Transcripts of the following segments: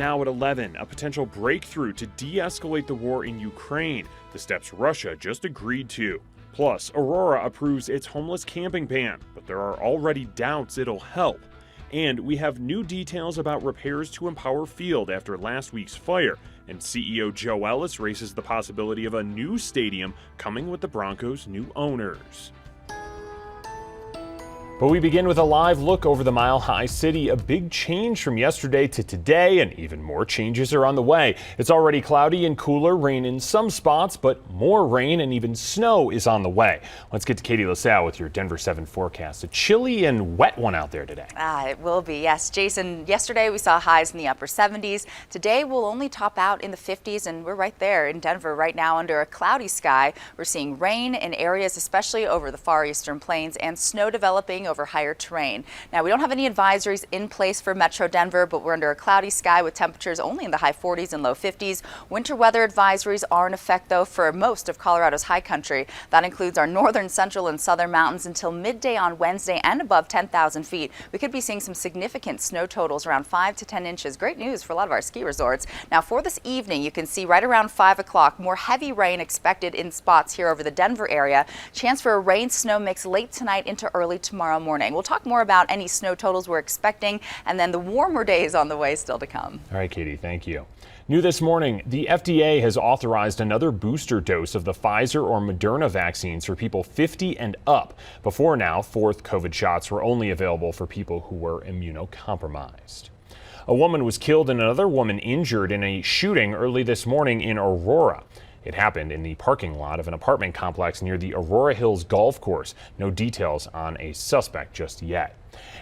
now at 11, a potential breakthrough to de-escalate the war in Ukraine, the steps Russia just agreed to. Plus, Aurora approves its homeless camping ban, but there are already doubts it'll help. And we have new details about repairs to Empower Field after last week's fire, and CEO Joe Ellis races the possibility of a new stadium coming with the Broncos' new owners. But we begin with a live look over the Mile High City. A big change from yesterday to today, and even more changes are on the way. It's already cloudy and cooler, rain in some spots, but more rain and even snow is on the way. Let's get to Katie LaSalle with your Denver 7 forecast. A chilly and wet one out there today. It will be, yes. Jason, yesterday we saw highs in the upper 70s. Today we'll only top out in the 50s, and we're right there in Denver right now under a cloudy sky. We're seeing rain in areas, especially over the far eastern plains, and snow developing over higher terrain. Now, we don't have any advisories in place for Metro Denver, but we're under a cloudy sky with temperatures only in the high 40s and low 50s. Winter weather advisories are in effect, though, for most of Colorado's high country. That includes our northern, central, and southern mountains until midday on Wednesday and above 10,000 feet. We could be seeing some significant snow totals around 5 to 10 inches. Great news for a lot of our ski resorts. Now, for this evening, you can see right around 5 o'clock, more heavy rain expected in spots here over the Denver area. Chance for a rain-snow mix late tonight into early tomorrow morning. We'll talk more about any snow totals we're expecting and then the warmer days on the way still to come. All right, Katie, thank you. New this morning, the FDA has authorized another booster dose of the Pfizer or Moderna vaccines for people 50 and up. Before now, fourth COVID shots were only available for people who were immunocompromised. A woman was killed and another woman injured in a shooting early this morning in Aurora. It happened in the parking lot of an apartment complex near the Aurora Hills Golf Course. No details on a suspect just yet.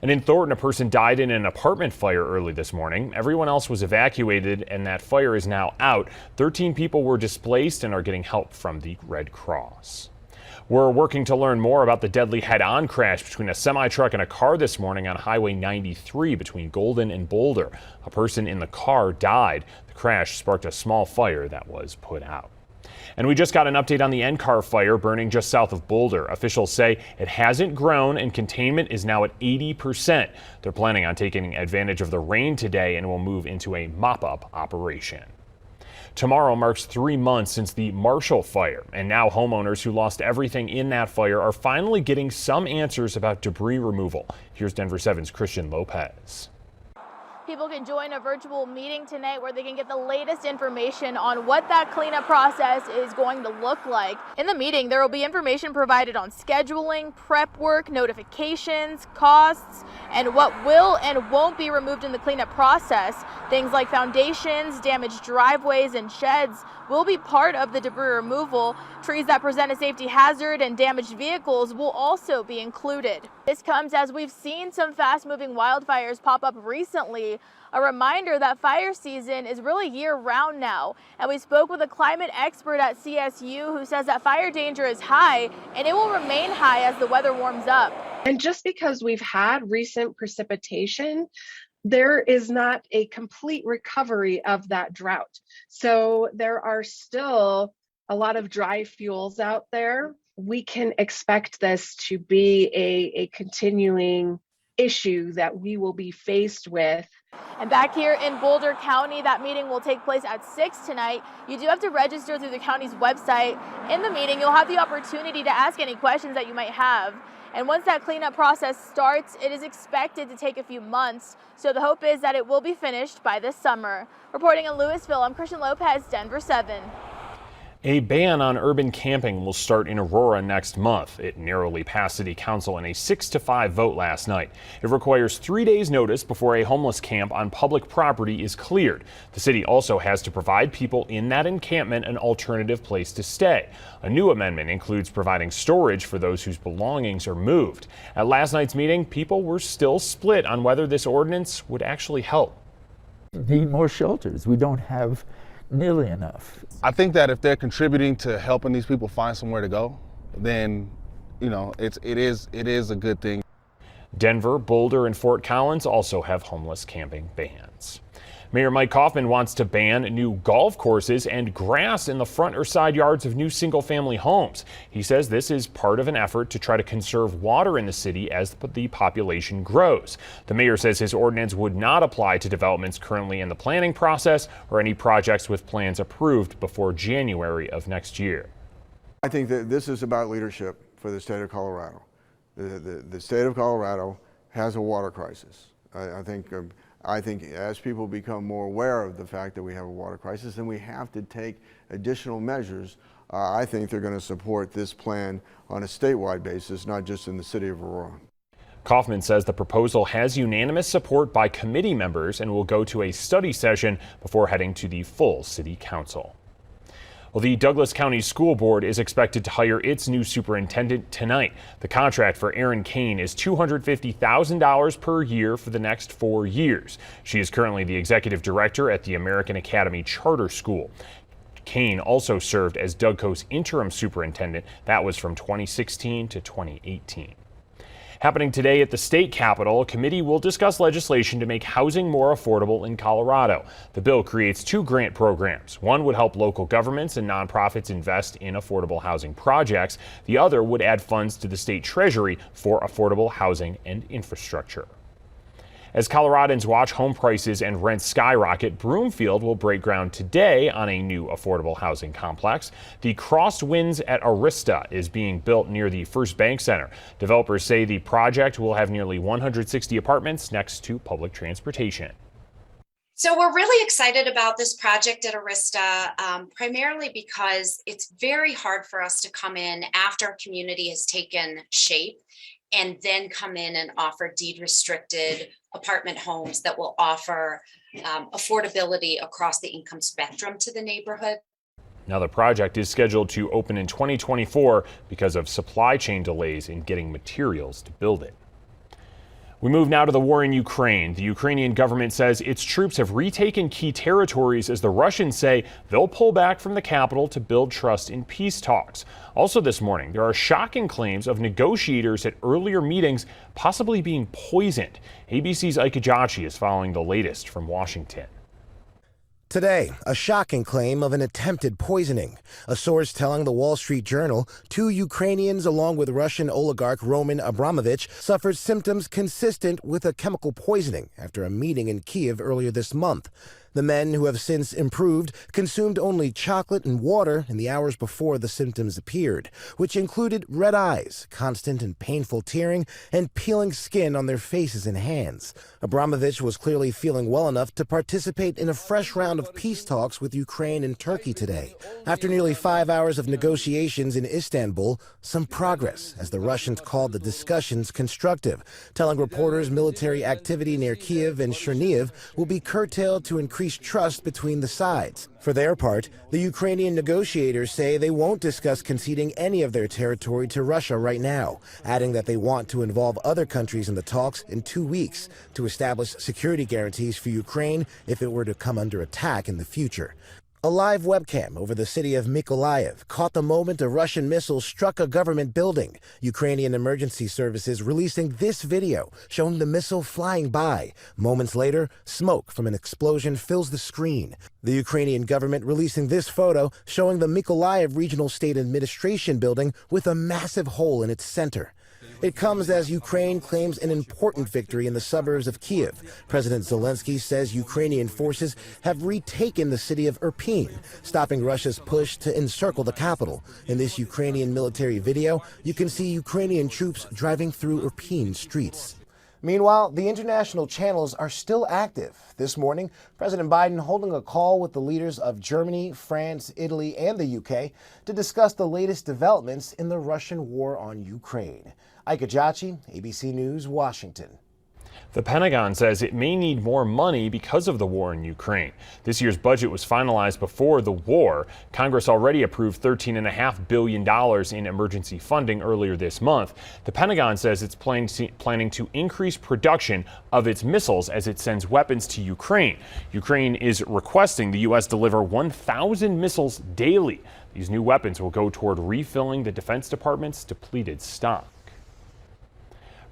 And in Thornton, a person died in an apartment fire early this morning. Everyone else was evacuated and that fire is now out. 13 people were displaced and are getting help from the Red Cross. We're working to learn more about the deadly head-on crash between a semi-truck and a car this morning on Highway 93 between Golden and Boulder. A person in the car died. The crash sparked a small fire that was put out. And we just got an update on the NCAR fire burning just south of Boulder. Officials say it hasn't grown and containment is now at 80%. They're planning on taking advantage of the rain today and will move into a mop-up operation. Tomorrow marks 3 months since the Marshall fire, and now homeowners who lost everything in that fire are finally getting some answers about debris removal. Here's Denver 7's Christian Lopez. People can join a virtual meeting tonight where they can get the latest information on what that cleanup process is going to look like. In the meeting, there will be information provided on scheduling, prep work, notifications, costs, and what will and won't be removed in the cleanup process. Things like foundations, damaged driveways, and sheds will be part of the debris removal. Trees that present a safety hazard and damaged vehicles will also be included. This comes as we've seen some fast-moving wildfires pop up recently. A reminder that fire season is really year-round now. And we spoke with a climate expert at CSU who says that fire danger is high and it will remain high as the weather warms up. And just because we've had recent precipitation, there is not a complete recovery of that drought. So there are still a lot of dry fuels out there. We can expect this to be a continuing issue that we will be faced with. And back here in Boulder County, that meeting will take place at 6 tonight. You do have to register through the county's website. In the meeting, you'll have the opportunity to ask any questions that you might have. And once that cleanup process starts, it is expected to take a few months. So the hope is that it will be finished by this summer. Reporting in Louisville, I'm Christian Lopez, Denver 7. A ban on urban camping will start in Aurora next month. It narrowly passed City Council in a 6-5 vote last night. It requires 3 days notice before a homeless camp on public property is cleared. The city also has to provide people in that encampment an alternative place to stay. A new amendment includes providing storage for those whose belongings are moved. At last night's meeting, people were still split on whether this ordinance would actually help. We need more shelters. We don't have nearly enough. I think that if they're contributing to helping these people find somewhere to go, then, you know, it is a good thing. Denver, Boulder, and Fort Collins also have homeless camping bans. Mayor Mike Kaufman wants to ban new golf courses and grass in the front or side yards of new single-family homes. He says this is part of an effort to try to conserve water in the city as the population grows. The mayor says his ordinance would not apply to developments currently in the planning process or any projects with plans approved before January of next year. I think that this is about leadership for the state of Colorado. The state of Colorado has a water crisis. I think as people become more aware of the fact that we have a water crisis and we have to take additional measures, I think they're going to support this plan on a statewide basis, not just in the city of Aurora. Kaufman says the proposal has unanimous support by committee members and will go to a study session before heading to the full city council. Well, the Douglas County School Board is expected to hire its new superintendent tonight. The contract for Erin Kane is $250,000 per year for the next 4 years. She is currently the executive director at the American Academy Charter School. Kane also served as Dougco's interim superintendent. That was from 2016 to 2018. Happening today at the state capitol, a committee will discuss legislation to make housing more affordable in Colorado. The bill creates 2 grant programs. One would help local governments and nonprofits invest in affordable housing projects. The other would add funds to the state treasury for affordable housing and infrastructure. As Coloradans watch home prices and rents skyrocket, Broomfield will break ground today on a new affordable housing complex. The Crossed Winds at Arista is being built near the First Bank Center. Developers say the project will have nearly 160 apartments next to public transportation. So we're really excited about this project at Arista, primarily because it's very hard for us to come in after a community has taken shape and then come in and offer deed restricted apartment homes that will offer affordability across the income spectrum to the neighborhood. Now the project is scheduled to open in 2024 because of supply chain delays in getting materials to build it. We move now to the war in Ukraine. The Ukrainian government says its troops have retaken key territories as the Russians say they'll pull back from the capital to build trust in peace talks. Also this morning, there are shocking claims of negotiators at earlier meetings possibly being poisoned. ABC's Ike Ajachi is following the latest from Washington. Today, a shocking claim of an attempted poisoning. A source telling the Wall Street Journal 2 Ukrainians along with Russian oligarch Roman Abramovich suffered symptoms consistent with a chemical poisoning after a meeting in Kyiv earlier this month. The men, who have since improved, consumed only chocolate and water in the hours before the symptoms appeared, which included red eyes, constant and painful tearing, and peeling skin on their faces and hands. Abramovich was clearly feeling well enough to participate in a fresh round of peace talks with Ukraine and Turkey today. After nearly 5 hours of negotiations in Istanbul, some progress, as the Russians called the discussions constructive, telling reporters military activity near Kyiv and Chernihiv will be curtailed to increase trust between the sides. For their part, the Ukrainian negotiators say they won't discuss conceding any of their territory to Russia right now, adding that they want to involve other countries in the talks in 2 weeks to establish security guarantees for Ukraine if it were to come under attack in the future. A live webcam over the city of Mykolaiv caught the moment a Russian missile struck a government building. Ukrainian emergency services releasing this video showing the missile flying by. Moments later, smoke from an explosion fills the screen. The Ukrainian government releasing this photo showing the Mykolaiv Regional State Administration building with a massive hole in its center. It comes as Ukraine claims an important victory in the suburbs of Kyiv. President Zelensky says Ukrainian forces have retaken the city of Irpin, stopping Russia's push to encircle the capital. In this Ukrainian military video, you can see Ukrainian troops driving through Irpin streets. Meanwhile, the international channels are still active. This morning, President Biden holding a call with the leaders of Germany, France, Italy, and the UK to discuss the latest developments in the Russian war on Ukraine. Ike Ajachi, ABC News, Washington. The Pentagon says it may need more money because of the war in Ukraine. This year's budget was finalized before the war. Congress already approved $13.5 billion in emergency funding earlier this month. The Pentagon says it's planning to increase production of its missiles as it sends weapons to Ukraine. Ukraine is requesting the U.S. deliver 1,000 missiles daily. These new weapons will go toward refilling the Defense Department's depleted stock.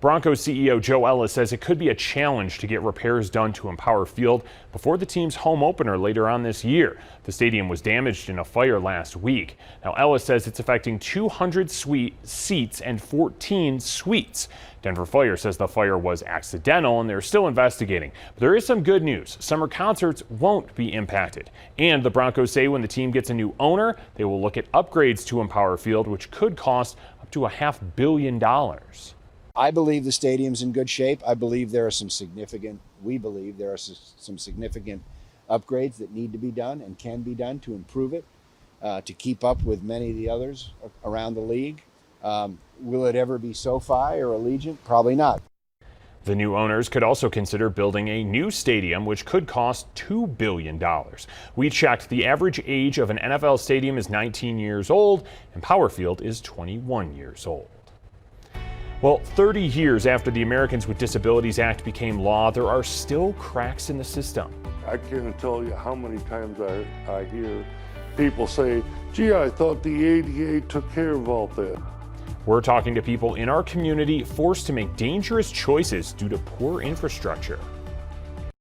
Broncos CEO Joe Ellis says it could be a challenge to get repairs done to Empower Field before the team's home opener later on this year. The stadium was damaged in a fire last week. Now, Ellis says it's affecting 200 seats and 14 suites. Denver Fire says the fire was accidental and they're still investigating. But there is some good news. Summer concerts won't be impacted. And the Broncos say when the team gets a new owner, they will look at upgrades to Empower Field, which could cost up to $500 million. I believe the stadium's in good shape. We believe there are some significant upgrades that need to be done and can be done to improve it, to keep up with many of the others around the league. Will it ever be SoFi or Allegiant? Probably not. The new owners could also consider building a new stadium, which could cost $2 billion. We checked. The average age of an NFL stadium is 19 years old, and Empower Field is 21 years old. Well, 30 years after the Americans with Disabilities Act became law, there are still cracks in the system. I can't tell you how many times I hear people say, gee, I thought the ADA took care of all that. We're talking to people in our community forced to make dangerous choices due to poor infrastructure.